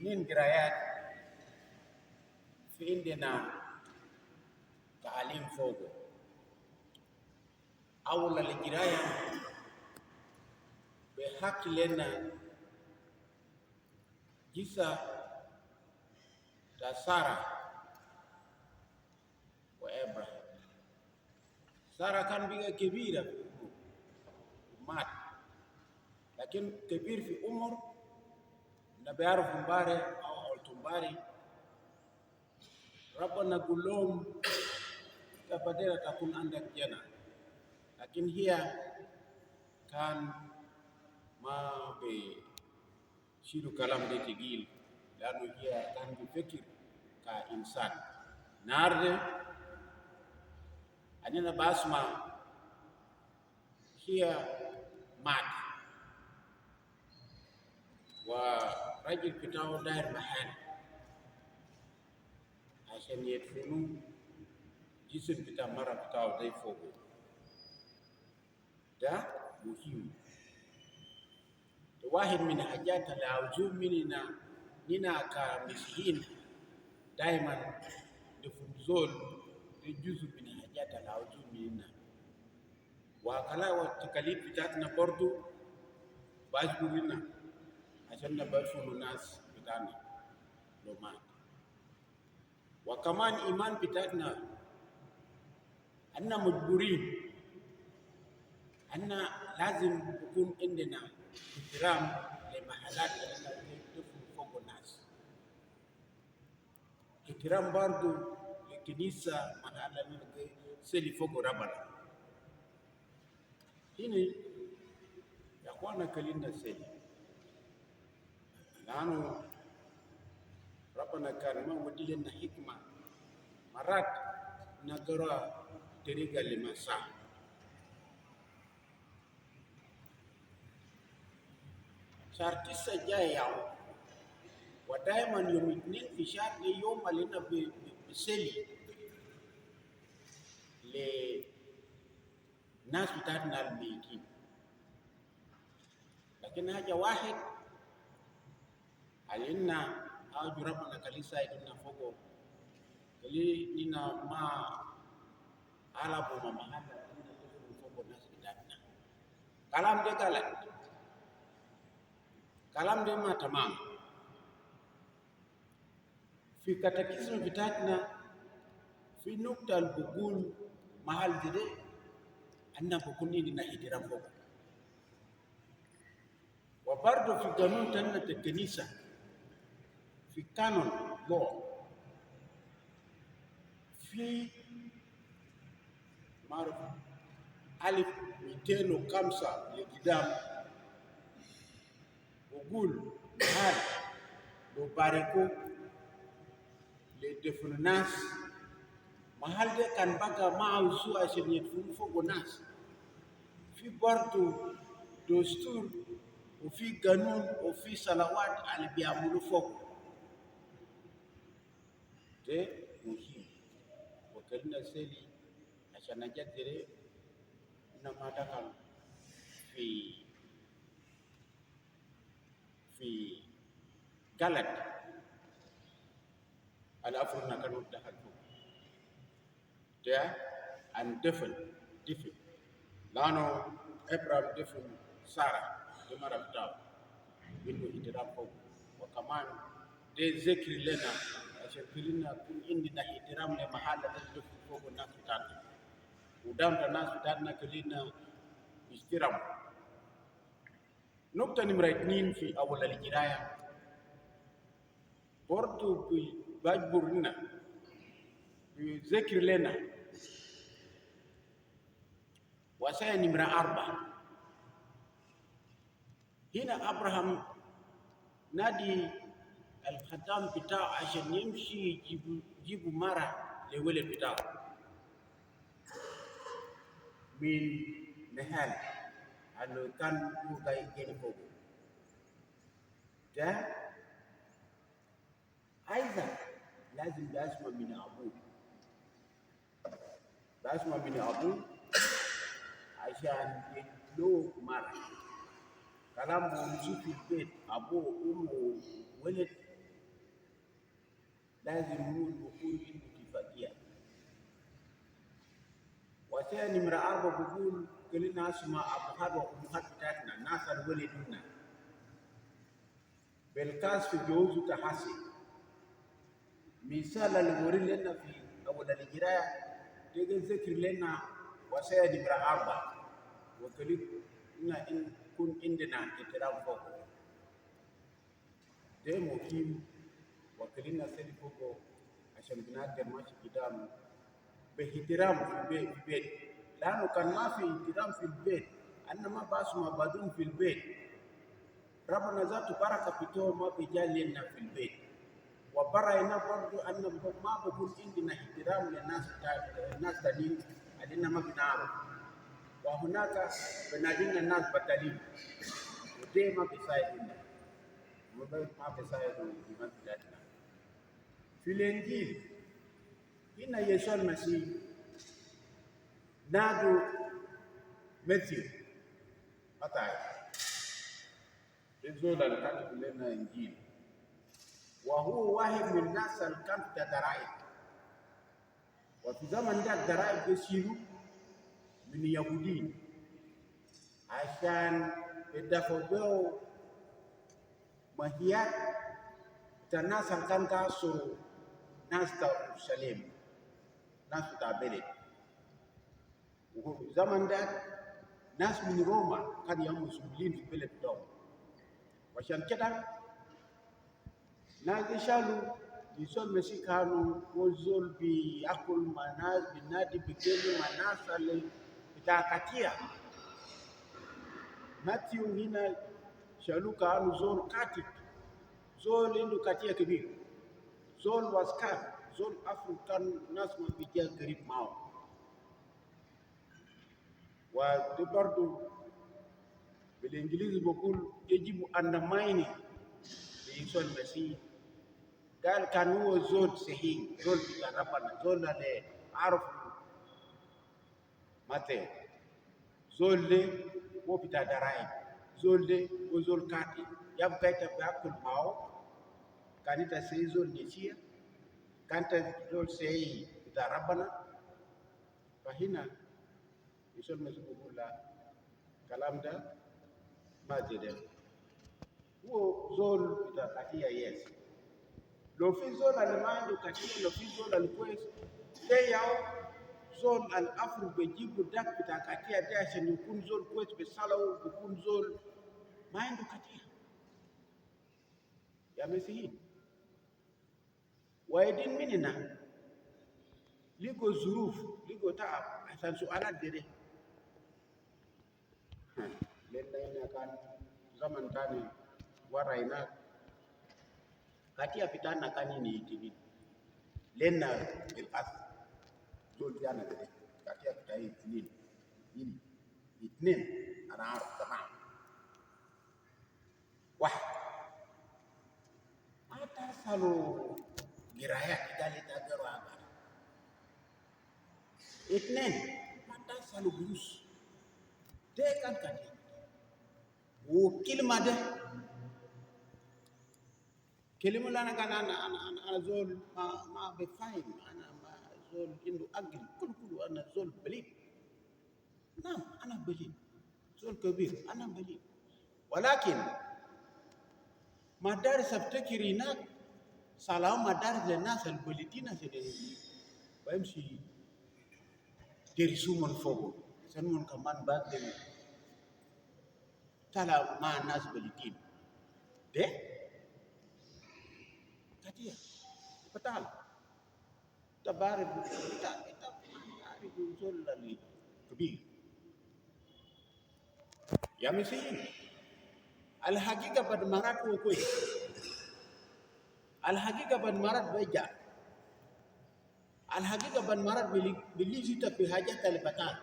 اتنين قرايات في عندنا تعليم فوقه. أول القراية بيحكي لنا قصة سارة وإبراهيم. سارة كان بقى كبيرة في عمر ومات، لكن كبير في عمر بيعرف مباري أو تنباري. ربنا يقول لهم تبدأ تكون عندك جنة، لكن هي كان ما بيشيلوا كلام ده تقيل، لأنه هي كان بفكر كإنسان. النهارده أنا بسمع هي مات ورجل بتاعه داير محل عشان يدفنوا جسد بتاع مرة بتاعه ده فوقه. ده مهم. واحد من الحاجات اللي أرجو مننا كمسيحيين دائما دفن زول ده جزء من الحاجات اللي أرجو مننا. وهكذا والتكاليف بتاعتنا برضو باجبرنا عشان ندفن الناس بتاعنا لو مات. وكمان إيمان بتاعتنا أننا مجبورين أن لازم يكون عندنا احترام لمحلات اللي ندفن فوق الناس. احترام برضو لكنيسة محل اللي سلي فوق ربنا. هنا يا أخوانا كلنا سلي، لأنه ربنا كان ما ودي لنا حكمة مرات نقرأ طريقة لمساء. شهر 9 جاي يوم، ودائما يوم 2 في شهر يوم اللي لنا بسلي لناس بتاعتنا الميتين. لكن حاجة واحد علينا أرجو ربنا كليسا يدنا فوقه كلي نينا ما على بوما محل فوق الناس بتاعتنا. كلام ده غلط، كلام ده ما تمام. في كاتكيزم بتاعتنا في نقطة بقول محل ده أننا بكون لنا احترام فوق. وبرضه في قانون تنة الكنيسة في كانون لو في معروف 1205 لقدام وقول هل لو باركوا لدفن الناس محل ده كان بقى معه سوء عشان يدفنوا فوق الناس. في برضه دستور وفي قانون وفي صلوات اللي بيعملوا فوق. ده مهم. وكلنا سيلي عشان نجدر إنما دخل في غلط الأفرنا كانوا دخل فوق. ده أن دفن لأنه إبراهيم دفن سارة لما رفتاه إنه احترام فوق. وكمان ده ذكر لنا عشان كلنا كن عندنا احترام لمحل اللي فوق الناس بتاعنا، ودام الناس بتاعنا كلنا احترام. نقطة نمرة 2 في أول القراية برضو بيجبرنا بذكر لنا وصايا نمرة 4. هنا أبراهام نادي الخدام بتاعه عشان يمشي يجيبوا مرة لولد بتاعه من محل أنه كان يبغى يجي فوق. ده أيضا لازم بسمع من أبوه، بسمع من أبوه عشان يدلوه مرة. كلام موجود في البيت أبوه وأمه ولد lazim huyu bukun اتفاقية. وثاني نمرة 4 بقول كلنا اسماء أبوهات وأمهات بتاعتنا الناس اللي ولدونا بالكاس في جوز تحسي. مثال اللي وري لنا في أول القراءة تيجي ذكر لنا وثاني نمرة 4 وكلنا إن كن عندنا احترام فوق ده مهم وكلنا سيد فوق عشان بنقدر ماشي قدام باحترام في البيت لأنه كان ما في احترام في البيت أنا ما بسمع بدون في البيت ربنا ذاته بركة بتوع ما بيجال لنا في البيت وبرا هنا برضو أن ما بكون عندنا احترام للناس الناس تانيين علينا ما بنعرف وهناك بنادينا الناس بتالين وده ما بيساعدنا ما بيساعد الإيمان بتاعتنا. في الإنجيل هنا يسوع المسيح نادوا ماثيو متى الزول اللي كاتب لنا إنجيل وهو واحد من الناس اللي كان في الضرائب وفي زمن ده الضرائب بيصيروا من يهودين عشان يدفعوا مهيات الناس اللي كان كاسروا ناس اورشليم ناس بلد وفي زمن ده ناس من روما كانوا مسؤولين في بلد دوم وعشان كده ناس شالوا يسوع المسيح كانوا وزول بياكل مع ناس بنادي بيجيبوا مع ناس اللي بتاع كاتيا. ماثيو هنا شالوا كانوا زول كاتب زول عنده كاتيا كبير زول واسكان زول أفريقيا ناس ما بيجي قريب معه وده برضو بالإنجليزي بقول يجب undermining ليسوع المسيح قال كان هو زول صحيح زول بتاع ربنا زول اللي عارف متى زول اللي هو بتاع ضرائب زول اللي هو زول كاتب يبقى يتباكل معه كان يتسي زول نسيه كان زول سي بتاع ربنا فهنا يسوع المسيح بيقول لا كلام ده ما جدل هو زول بتاع كاتيا يس لو في زول اللي ما عنده كاتيا لو في زول اللي كويس ده ياو زول الافرو بيجيبوا داك بتاع كاتيا ده عشان يكون زول كويس بيصلوا بيكون زول ما عنده كاتيا يا مسيحيين وايدين مننا لقوا ظروف لقوا تعب عشان سؤالات دي لأن كان زمن تاني ورا katia pitana kani ni itini lena بالأصل دول جانا ده katia pitai اثنين أنا عارف تمام واحد ما تسألوا قرايات قال تاجروا أكثر اثنين ما تسألوا بروس ده كان katia وكلمة ده كلمة أنا كان أنا زول ما بفهم أنا ما زول عنده أقل كل أنا زول بليد نعم أنا بليد زول كبير أنا بليد ولكن مدارس أفتكر هناك سلام مدارس للناس البليدين سيدي بيمشي درسوا من فوق سنون كمان بعد تلا مع الناس بليدين ده katia betul tabarib kita hari usul lagi kebir ya mesti al haqiqah pada marat ko al haqiqah pada marat beja al haqiqah pada marat beli zita fi hajat al batal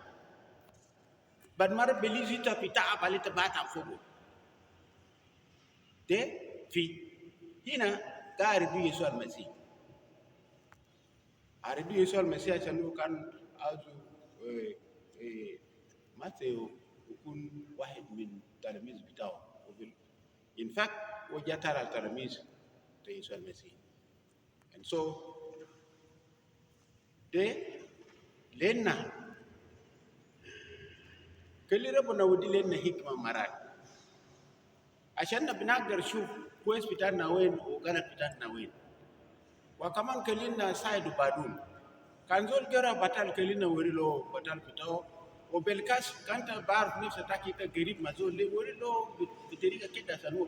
pada marat beli zita fi ta'ab al tabata fugo de fi hina كاربي يسوع المسيح عاربي يسوع المسيح عشان كان أزو ماتيو يكون واحد من تلاميذ بتاعه إن فاكت وجاء ترى التلاميذ يسوع المسيح And so they lena kelira bona wudi lena hikma marat عشان بنقدر نشوف كويس بتاعنا وين وغلط بتاعنا وين. وكمان كلنا سايد بعدون كان زول جرى بطل كلنا وريلو بطل بتاعه وبالكاس كانت بعرف نفسه تاكي قريب ما زول لي وريلو بطريقه كده سنو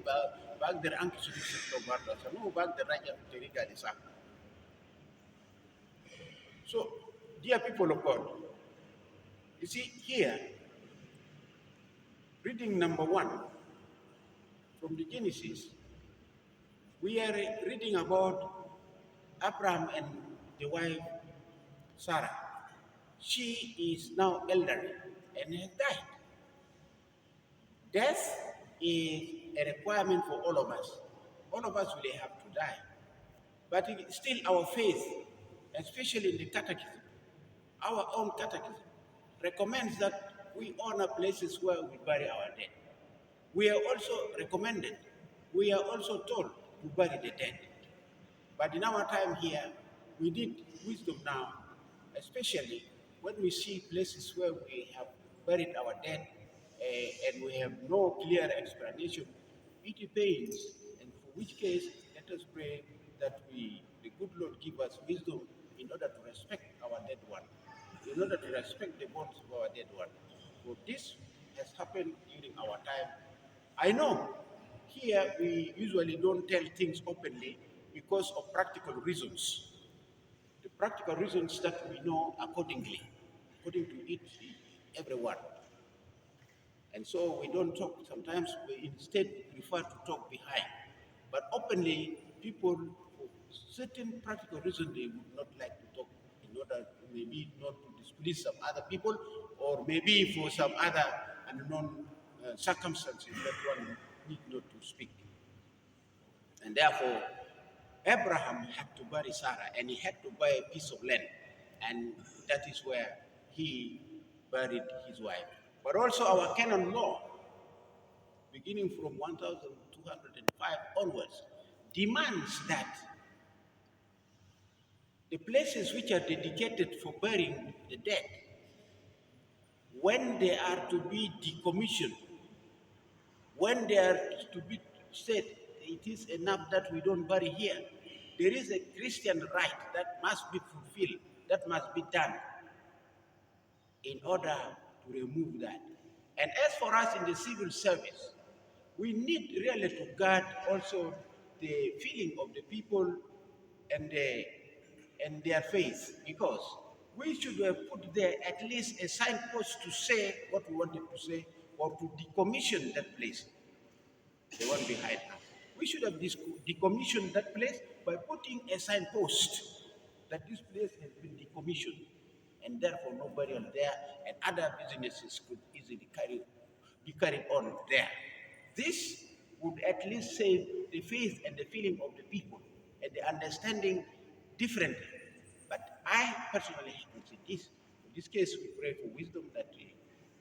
بقدر انكش نفسه برضه سنو بقدر راجع بطريقه دي صح. So, dear people of God, you see here, reading number 1 from the Genesis, we are reading about Abraham and the wife Sarah. She is now elderly and has died. Death is a requirement for all of us. All of us will have to die. But still our faith, especially in the catechism, our own catechism, recommends that we honor places where we bury our dead. We are also recommended, we are also told to bury the dead. But in our time here, we need wisdom now, especially when we see places where we have buried our dead and we have no clear explanation. It pains, and for which case, let us pray that the good Lord give us wisdom in order to respect our dead one, in order to respect the bones of our dead one. For this has happened during our time. I know here we usually don't tell things openly because of practical reasons. The practical reasons that we know according to it, everyone. And so we don't talk. Sometimes we instead prefer to talk behind. But openly, people, for certain practical reasons, they would not like to talk in order maybe not to displease some other people, or maybe for some other unknown circumstances that one need not to speak. And therefore, Abraham had to bury Sarah and he had to buy a piece of land. And that is where he buried his wife. But also our canon law, beginning from 1205 onwards, demands that the places which are dedicated for burying the dead, when they are to be decommissioned, when they are to be said, it is enough that we don't bury here, there is a Christian right that must be fulfilled, that must be done in order to remove that. And as for us in the civil service, we need really to guard also the feeling of the people and, and their faith, because we should have put there at least a signpost to say what we wanted to say or to decommission that place, the one behind us. We should have decommissioned that place by putting a signpost that this place has been decommissioned and therefore no burial there and other businesses could easily be carried on there. This would at least save the faith and the feeling of the people and the understanding differently. But I personally haven't seen this. In this case, we pray for wisdom that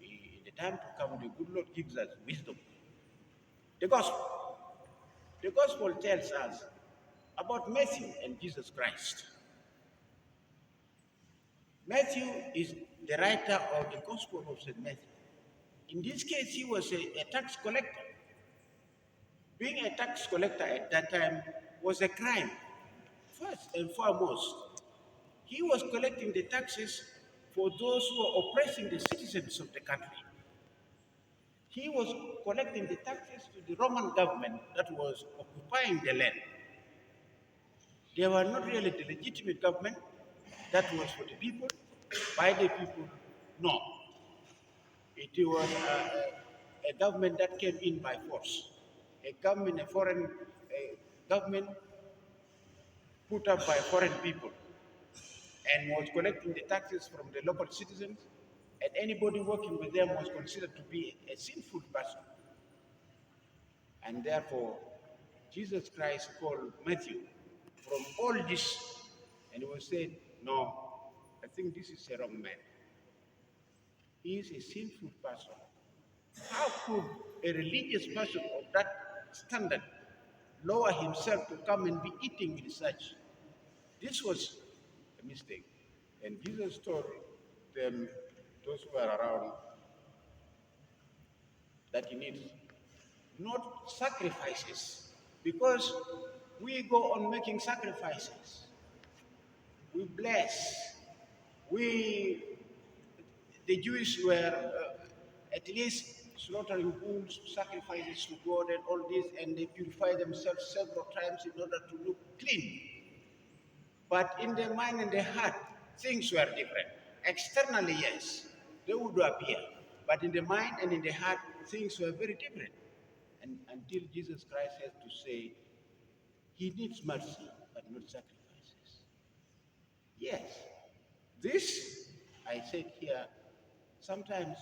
in the time to come, the good Lord gives us wisdom. The gospel. The gospel tells us about Matthew and Jesus Christ. Matthew is the writer of the Gospel of St. Matthew. In this case, he was a tax collector. Being a tax collector at that time was a crime, first and foremost. He was collecting the taxes for those who were oppressing the citizens of the country. He was collecting the taxes to the Roman government that was occupying the land. They were not really the legitimate government that was for the people, by the people. No. It was a government that came in by force. A government, a foreign government put up by foreign people and was collecting the taxes from the local citizens, and anybody working with them was considered to be a sinful person. And therefore, Jesus Christ called Matthew from all this, and he was saying, no, I think this is a wrong man. He is a sinful person. How could a religious person of that standard lower himself to come and be eating with such? This was a mistake. And Jesus told them, those who were around, that he needs not sacrifices. Because we go on making sacrifices. We bless. We, the Jews were at least slaughtering bulls, sacrifices to God and all this, and they purify themselves several times in order to look clean. But in their mind and their heart, things were different. Externally, yes, they would appear. But in the mind and in the heart, things were very different. And until Jesus Christ has to say, he needs mercy, but not sacrifices. Yes, this, I said here, sometimes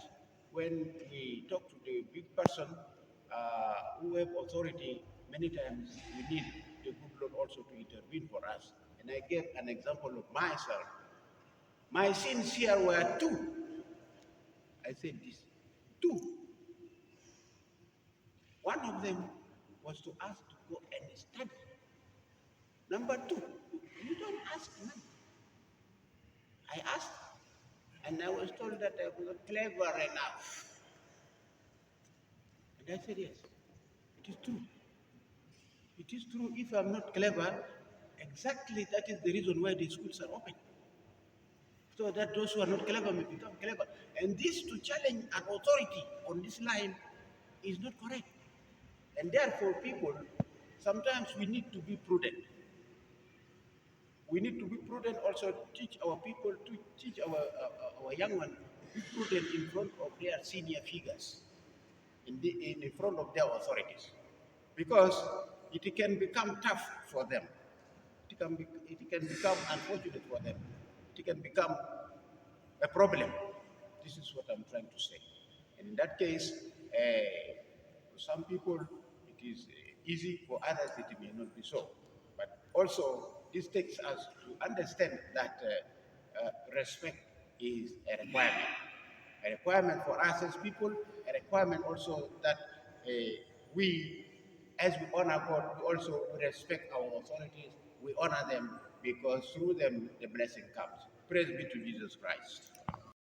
when we talk to the big person who have authority, many times we need the good Lord also to intervene for us. And I gave an example of myself. My sins here were two. I said this. Two. One of them was to ask to go and study. Number two, you don't ask money. I asked, and I was told that I was not clever enough. And I said, yes, it is true. It is true. If I'm not clever, exactly that is the reason why the schools are open. So that those who are not clever may become clever. And this to challenge an authority on this line is not correct. And therefore, people, sometimes we need to be prudent. We need to be prudent also to teach our people, to teach our young ones to be prudent in front of their senior figures, in front of their authorities. Because it can become tough for them. It can become unfortunate for them. It can become a problem. This is what I'm trying to say. And in that case, for some people it is easy, for others it may not be so. But also, this takes us to understand that respect is a requirement. A requirement for us as people, a requirement also that we, as we honor God, we also respect our authorities, we honor them because through them the blessing comes. Praise be to Jesus Christ.